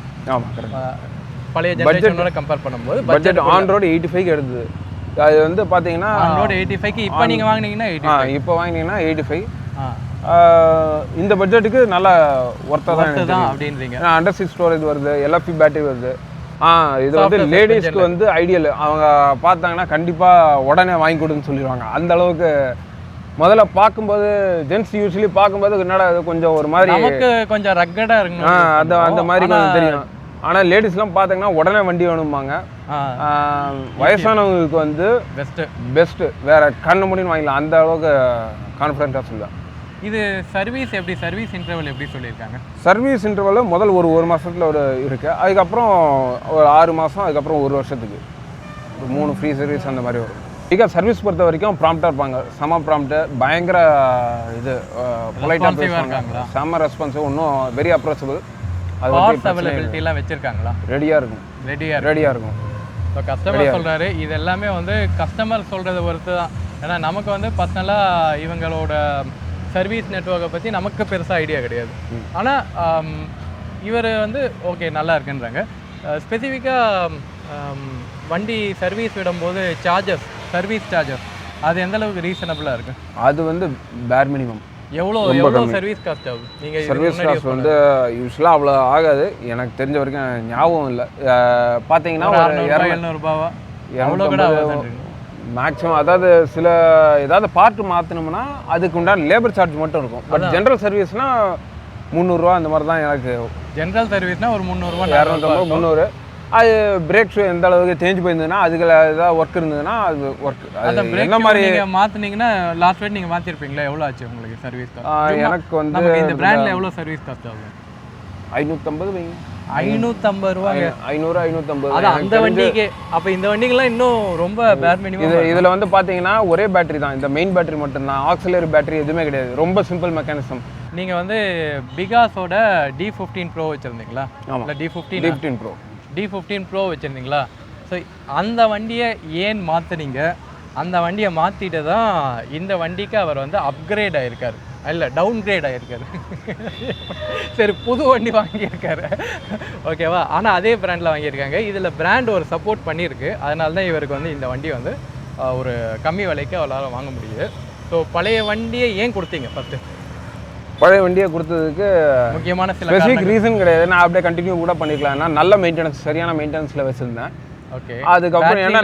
பழைய ஜெனரேஷனோட கம்பேர் பண்ணும்போது பட்ஜெட் ஆன் ரோடு 85 எடுத்தது. அது வந்து பார்த்தீங்கன்னா ஆன் ரோடு 85க்கு இப்போ நீங்கள் வாங்கினீங்கன்னா 85, இப்போ வாங்கினீங்கன்னா 85. இந்த பட்ஜெட்டுக்கு நல்லா ஒர்த்தாக தான் அப்படின்றீங்க. அண்டர் சீட் ஸ்டோரேஜ் வருது, LFP பேட்டரி வருது. இது வந்து லேடிஸ்க்கு வந்து ஐடியல். அவங்க பார்த்தாங்கன்னா கண்டிப்பாக உடனே வாங்கி கொடுன்னு சொல்லிடுவாங்க. அந்த அளவுக்கு முதல்ல பார்க்கும்போது ஜென்ஸ் யூஸ்வலி பார்க்கும்போது என்னடா அது கொஞ்சம் ஒரு மாதிரி நமக்கு கொஞ்சம் ரக்கடாக இருக்குங்க. அந்த மாதிரி கொஞ்சம் தெரியும். ஆனால் லேடிஸ்லாம் பார்த்தீங்கன்னா உடனே வண்டி வேணும்பாங்க. வயசானவங்களுக்கு வந்து பெஸ்ட்டு வேறு கண்ணு முடின்னு வாங்கிக்கலாம். அந்த அளவுக்கு கான்ஃபிடென்ட்டாக சொல்லுவேன். இது சர்வீஸ் எப்படி, சர்வீஸ் இன்டர்வல் எப்படி சொல்லியிருக்காங்க? சர்வீஸ் இன்டர்வல் முதல் ஒரு மாதத்தில் ஒரு இருக்குது, அதுக்கப்புறம் ஒரு 6 மாதம், அதுக்கப்புறம் 1 வருஷத்துக்கு ஒரு 3 ஃப்ரீ சர்வீஸ் அந்த மாதிரி வரும். பிகாஸ் சர்வீஸ் பொறுத்த வரைக்கும் ப்ராம்ப்டாக இருப்பாங்க, செம ப்ராம்ப்ட்டு, பயங்கர இது பொலைட்டாக பேசுவாங்க, செம ரெஸ்பான்சிவ், இன்னும் வெரி அப்ரோச்சபிள். பார்ட்ஸ் அவைலபிலிட்டிலாம் வச்சுருக்காங்களா? ரெடியாக இருக்கும். ரெடியாக இருக்கும். இப்போ கஸ்டமர் சொல்கிறாரு, இது எல்லாமே வந்து கஸ்டமர் சொல்கிறத பொறுத்து தான். ஏன்னா நமக்கு வந்து பர்சனலாக இவங்களோட சர்வீஸ் நெட்வொர்க்கை பற்றி நமக்கு பெருசாக ஐடியா கிடையாது. ஆனால் இவர் வந்து ஓகே நல்லா இருக்குன்றாங்க. ஸ்பெசிஃபிக்காக வண்டி சர்வீஸ் விடும்போது சர்வீஸ் சார்ஜஸ் அது எந்த அளவுக்கு ரீசனபிளாக இருக்குது? அது வந்து பேர் மினிமம். எவ்வளோ சர்வீஸ் காஸ்ட் ஆகுது? நீங்கள் சர்வீஸ் காஸ்ட் வந்து யூஸ்வலாக அவ்வளோ ஆகாது, எனக்கு தெரிஞ்ச வரைக்கும் ஞாபகம் இல்லை. பார்த்தீங்கன்னா ஒரு 700 ரூபாவா எவ்வளோ கூட மேக்ஸிமம். அதாவது சில ஏதாவது பார்ட்டு மாற்றணும்னா அதுக்கு உண்டான லேபர் சார்ஜ் மட்டும் இருக்கும். பட் ஜென்ரல் சர்வீஸ்னால் 300 ரூபா அந்த மாதிரி தான். எனக்கு ஜென்ரல் சர்வீஸ்னால் ஒரு 300 ரூபா, 250, 300. அது பிரேக் ஷூ எந்த அளவுக்கு தேஞ்சு போயிருந்ததுன்னா அதுக்கு ஏதாவது ஒர்க் இருந்ததுன்னா அது ஒர்க் என்ன மாதிரி நீங்கள் மாற்றினீங்கன்னா லாஸ்ட் வீக் நீங்கள் மாற்றிருப்பீங்களா? எவ்வளோ ஆச்சு உங்களுக்கு சர்வீஸ் காஸ்ட்? எனக்கு வந்து இந்த பிராண்டில் எவ்வளோ சர்வீஸ் காஸ்ட் ஆகும்? 550 வைங்க. 550 ரூபாங்க. 500, 550. அது அந்த வண்டிக்கு. அப்போ இந்த வண்டிக்கெல்லாம் இன்னும் ரொம்ப பேர் மினிமம். இதில் வந்து பார்த்தீங்கன்னா ஒரே பேட்டரி தான், இந்த மெயின் பேட்டரி மட்டும்தான், ஆக்சிலரி பேட்டரி எதுவுமே கிடையாது, ரொம்ப சிம்பிள் மெக்கானிசம். நீங்கள் வந்து பிகாஸோட D15 ப்ரோ வச்சுருந்தீங்களா? இல்லை D15 ப்ரோ வச்சுருந்தீங்களா? ஸோ அந்த வண்டியை ஏன் மாற்றினீங்க? அந்த வண்டியை மாற்றிட்டு தான் இந்த வண்டிக்கு அவர் வந்து அப்கிரேட் ஆகிருக்காரு, இல்லை டவுன் கிரேட் ஆகிருக்காரு. சரி, புது வண்டி வாங்கியிருக்காரு, ஓகேவா? ஆனால் அதே பிராண்டில் வாங்கியிருக்காங்க. இதில் பிராண்ட் ஒரு சப்போர்ட் பண்ணியிருக்கு, அதனால தான் இவருக்கு வந்து இந்த வண்டி வந்து ஒரு கம்மி விலைக்கு அவரால் வாங்க முடியுது. ஸோ பழைய வண்டியை ஏன் கொடுத்தீங்க? ஃபஸ்ட்டு பழைய வண்டியை கொடுத்ததுக்கு முக்கியமான சில ஸ்பெசிஃபிக் ரீசன் கிடையாது, நான் அப்படியே கண்டினியூ கூட பண்ணிக்கலாம். நான் நல்ல மெயின்டெனன்ஸ், சரியான மெயின்டெனன்ஸில் வச்சுருந்தேன். ஓகே. அதுக்கப்புறம் ஏன்னா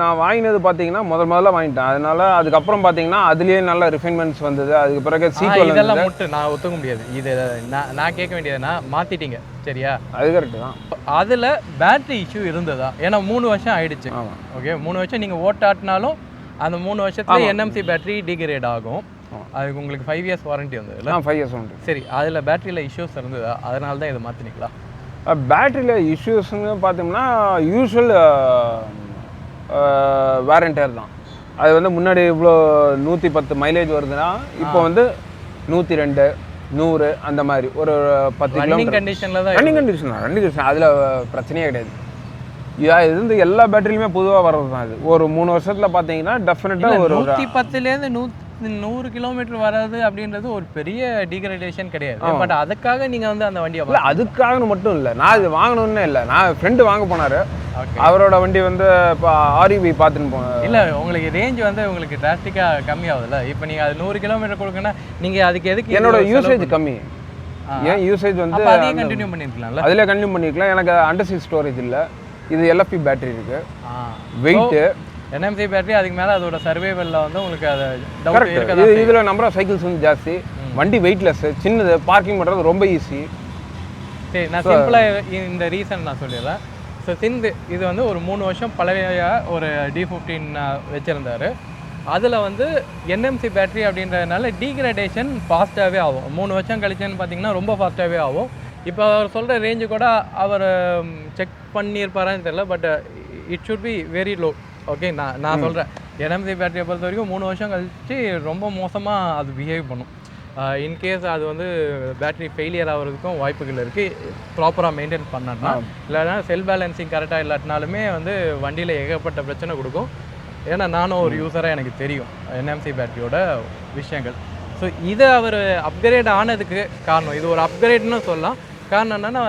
நான் வாங்கினது பார்த்தீங்கன்னா முதல்ல வாங்கிட்டேன், அதனால அதுக்கப்புறம் பார்த்தீங்கன்னா அதுலேயே நல்ல ரிஃபைன்மெண்ட்ஸ் வந்தது. அதுக்கு பிறகு இதெல்லாம் மட்டும் நான் ஒத்துக்க முடியாது. இது நான் கேட்க வேண்டியதுன்னா மாற்றிட்டீங்க, சரியா? அது கரெக்டு தான். அதில் பேட்டரி இஷ்யூ இருந்ததா? ஏன்னா 3 வருஷம் ஆயிடுச்சு. ஓகே, 3 வருஷம் நீங்கள் ஓட்டாட்டினாலும் அந்த 3 வருஷத்துல NMC பேட்டரி டிகிரேட் ஆகும். அதுக்கு உங்களுக்கு 5 இயர்ஸ் வாரண்டி வந்தது இல்லை? 5 இயர்ஸ் வாரண்டி. சரி, அதில் பேட்டரியில் இஷ்யூஸ் இருந்ததா? அதனால தான் இதை மாற்றினீங்களா? பேட்டரியில் இஷ்யூஸ்ன்னு பார்த்தோம்னா யூஸ்வல் வேரண்டர் தான். அது வந்து முன்னாடி இவ்வளோ 110 மைலேஜ் வருதுன்னா இப்போ வந்து 102, 100 அந்த மாதிரி ஒரு 10 கிலோமீட்டர் கண்டிஷனில் தான். ரன்னிங் கண்டிஷன் அதில் பிரச்சனையே கிடையாது. இது வந்து எல்லா பேட்டரியிலுமே பொதுவாக வர்றது தான். இது ஒரு 3 வருஷத்தில் பார்த்தீங்கன்னா டெஃபினட்டாக ஒரு 110லேருந்து 100 கிலோமீட்டர் வராது அப்படின்றது ஒரு பெரிய டிகிரேடேஷன் கிடையாது. பட் அதுக்காக நீங்கள் வந்து அந்த வண்டியை இல்லை, அதுக்காக மட்டும் இல்லை, நான் இது வாங்கணுன்னே இல்லை. நான் ஃப்ரெண்டு வாங்க போனார், அவரோட வண்டி வந்து இப்போ REV பார்த்துன்னு போனேன். இல்லை, உங்களுக்கு ரேஞ்ச் வந்து உங்களுக்கு டிராஸ்டிக்காக கம்மியாகுதுல்ல. இப்போ நீங்கள் அது 100 கிலோமீட்டர் கொடுக்குன்னா நீங்கள் அதுக்கு எதுக்கு? என்னோட யூசேஜ் கம்மி. ஏன் யூசேஜ் வந்து அதையே கண்டினியூ பண்ணியிருக்கலாம்ல? அதில் கண்டினியூ பண்ணியிருக்கலாம். எனக்கு அண்டர்சீட் ஸ்டோரேஜ் இல்லை, இது LFP பேட்டரி இருக்குது, வெயிட்டு NMC பேட்டரி, அதுக்கு மேலே அதோட சர்வைவலில் வந்து உங்களுக்கு அது டவுட் இருக்குது. இதில் நம்பர் ஆஃப் சைக்கிள்ஸ் வந்து ஜாஸ்தி, வண்டி வெயிட்லெஸ், சின்னது, பார்க்கிங் பண்ணுறது ரொம்ப ஈஸி. சரி, நான் சிம்பிளாக இந்த ரீசன் நான் சொல்லிடுறேன். ஸோ இது வந்து ஒரு 3 வருஷம் பழைய ஒரு D15 வச்சுருந்தார். அதில் வந்து NMC பேட்டரி அப்படின்றதுனால டீக்ரேடேஷன் ஃபாஸ்ட்டாகவே ஆகும். 3 வருஷம் கழிச்சுன்னு பார்த்தீங்கன்னா ரொம்ப ஃபாஸ்ட்டாகவே ஆகும். இப்போ அவர் சொல்கிற ரேஞ்சு கூட அவர் செக் பண்ணியிருப்பாரான்னு தெரியல, but it should be very low. Okay, நான் சொல்கிறேன், NMC பேட்டரியை பொறுத்த வரைக்கும் 3 வருஷம் கழிச்சு ரொம்ப மோசமாக அது பிஹேவ் பண்ணும். இன்கேஸ் அது வந்து பேட்டரி ஃபெயிலியர் ஆகிறதுக்கும் வாய்ப்புகள் இருக்குது, ப்ராப்பராக மெயின்டைன் பண்ணனா. இல்லைனா செல் பேலன்சிங் கரெக்டாக இல்லாட்டினாலுமே வந்து வண்டியில் ஏகப்பட்ட பிரச்சனை கொடுக்கும். ஏன்னா நானும் ஒரு யூஸராக எனக்கு தெரியும் NMC பேட்டரியோட விஷயங்கள். ஸோ இதை அவர் அப்கிரேட் ஆனதுக்கு காரணம், இது ஒரு அப்கிரேட்னு சொல்லலாம். காரணம் என்னென்னா,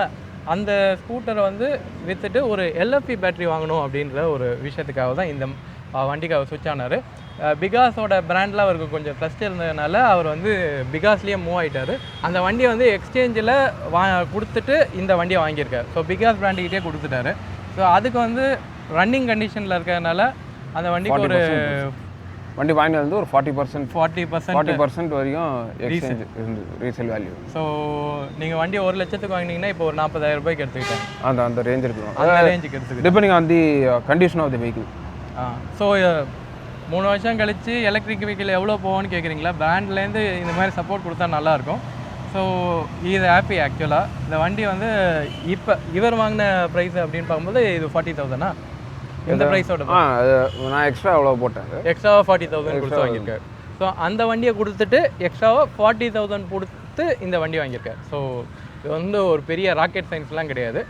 அந்த ஸ்கூட்டரை வந்து விற்றுட்டு ஒரு LFP பேட்டரி வாங்கணும் அப்படின்ற ஒரு விஷயத்துக்காக தான் இந்த வண்டிக்கு அவர் சுவிட்ச் ஆனார். பிகாஸோட பிராண்டில் அவருக்கு கொஞ்சம் ட்ரஸ்ட் இருந்ததுனால அவர் வந்து பிகாஸ்லேயே மூவ் ஆகிட்டார். அந்த வண்டியை வந்து எக்ஸ்சேஞ்சில் கொடுத்துட்டு இந்த வண்டியை வாங்கியிருக்காரு. ஸோ பிகாஸ் பிராண்டுக்கிட்டே கொடுத்துட்டாரு. ஸோ அதுக்கு வந்து ரன்னிங் கண்டிஷனில் இருக்கிறதுனால அந்த வண்டிக்கு ஒரு வண்டி வாங்கி வந்து ஒரு 40% வரைக்கும் எக்ஸ்சேஞ்ச் இருந்து ரீசேல் வேல்யூ. ஸோ நீங்கள் வண்டி 1 லட்சத்துக்கு வாங்கினீங்கன்னா இப்போ ஒரு 40,000 ரூபாய்க்கு எடுத்துக்கிட்டேன். அந்த ரேஞ்ச் இருக்கும், அந்த ரேஞ்சுக்கு எடுத்துக்கிட்டேன், depending on the condition of the vehicle. So 3 வருஷம் கழிச்சு எலக்ட்ரிக் வெஹிக்கிள் எவ்வளோ போகும்னு கேட்குறீங்களா? பிராண்ட்லேருந்து இந்த மாதிரி சப்போர்ட் கொடுத்தா நல்லாயிருக்கும். ஸோ இது ஹாப்பி ஆக்சுவலாக. இந்த வண்டி வந்து இப்போ இவர் வாங்கின ப்ரைஸ் அப்படின்னு பார்க்கும்போது இது 40,000 இந்த ப்ரைஸோட நான் எக்ஸ்ட்ரா அவ்வளோ போட்டேன். எக்ஸ்ட்ராவாக 40,000 கொடுத்து வாங்கியிருக்காரு. ஸோ அந்த வண்டியை கொடுத்துட்டு எக்ஸ்ட்ராவாக 40,000 கொடுத்து இந்த வண்டி வாங்கியிருக்காரு. ஸோ இது வந்து ஒரு பெரிய ராக்கெட் சயின்ஸ்லாம் கிடையாது.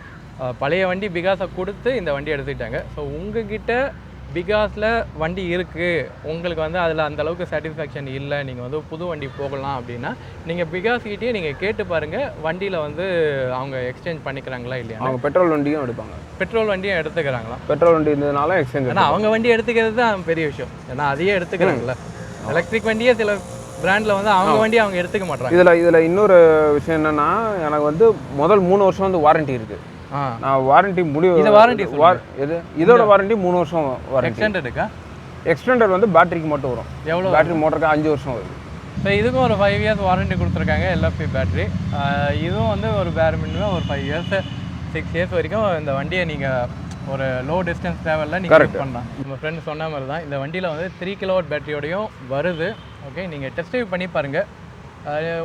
பழைய வண்டி பிகாஸை கொடுத்து இந்த வண்டி எடுத்துக்கிட்டாங்க. ஸோ உங்ககிட்ட பிகாஸில் வண்டி இருக்குது, உங்களுக்கு வந்து அதில் அந்தளவுக்கு சாட்டிஸ்ஃபேக்ஷன் இல்லை, நீங்கள் வந்து புது வண்டி போகலாம் அப்படின்னா நீங்கள் பிகாஸ்கிட்டே நீங்கள் கேட்டு பாருங்கள் வண்டியில் வந்து அவங்க எக்ஸ்சேஞ்ச் பண்ணிக்கிறாங்களா இல்லையா. அவங்க பெட்ரோல் வண்டியும் எடுப்பாங்க. பெட்ரோல் வண்டியும் எடுத்துக்கிறாங்களா? பெட்ரோல் வண்டி இருந்ததுனால எக்ஸ்சேஞ்ச். ஆனால் அவங்க வண்டி எடுத்துக்கிறது தான் பெரிய விஷயம். ஏன்னா அதையே எடுத்துக்கிறாங்களா. எலக்ட்ரிக் வண்டியே சில பிராண்டில் வந்து அவங்க வண்டியை அவங்க எடுத்துக்க மாட்டாங்க. இதில் இன்னொரு விஷயம் என்னென்னா, எனக்கு வந்து முதல் 3 வருஷம் வந்து வாரண்ட்டி இருக்குது. நான் வாரண்டி இதோட வாரண்டி 3 வருஷம் வாரண்டி. எக்ஸ்டெண்டட் வந்து பேட்டரிக்கு மட்டும் வரும். எவ்வளோ? பேட்டரி மோட்டருக்கு 5 வருஷம் வருது. ஸோ இதுக்கும் ஒரு 5 இயர்ஸ் வாரண்டி கொடுத்துருக்காங்க எல்எஃப்பி பேட்டரி. இதுவும் வந்து ஒரு பேர் மினிமம் ஒரு 5 இயர்ஸ் 6 இயர்ஸ் வரைக்கும் இந்த வண்டியை நீங்கள் ஒரு லோ டிஸ்டன்ஸ் ட்ராவலில் நீங்கள் யூஸ் பண்ணலாம். நம்ம ஃப்ரெண்ட் சொன்ன மாதிரி தான் இந்த வண்டியில் வந்து 3 கிலோவாட் பேட்டரியோடையும் வருது. ஓகே, நீங்கள் டெஸ்ட் ட்ரைவ் பண்ணி பாருங்கள்.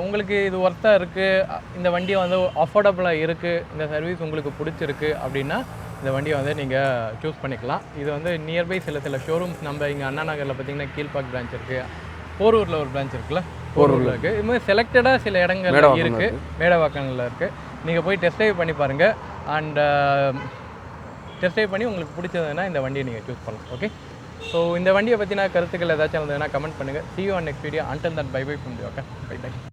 உங்களுக்கு இது ஒர்த்தாக இருக்குது, இந்த வண்டி வந்து அஃபோர்டபுளாக இருக்குது, இந்த சர்வீஸ் உங்களுக்கு பிடிச்சிருக்கு அப்படின்னா இந்த வண்டியை வந்து நீங்கள் சூஸ் பண்ணிக்கலாம். இது வந்து நியர்பை சில ஷோரூம்ஸ் நம்ம இங்கே அண்ணா நகரில் பார்த்தீங்கன்னா கீழ்பாக் பிரான்ச் இருக்குது, போரூரில் ஒரு பிரான்ச் இருக்குல்ல, போரூரில் இருக்குது. இது மாதிரி செலக்டடாக சில இடங்கள் இருக்குது, மேடவாக்கங்களில் இருக்குது. நீங்கள் போய் டெஸ்ட் ட்ரைவ் பண்ணி பாருங்கள். அண்ட் டெஸ்ட் ட்ரைவ் பண்ணி உங்களுக்கு பிடிச்சதுன்னா இந்த வண்டியை நீங்கள் சூஸ் பண்ணலாம். ஓகே, ஸோ இந்த வண்டியை பற்றின கருத்துக்கள் ஏதாச்சும் இருந்ததுன்னா கமெண்ட் பண்ணுங்கள். See you on next video. Until then, bye bye from the okay. Bye bye.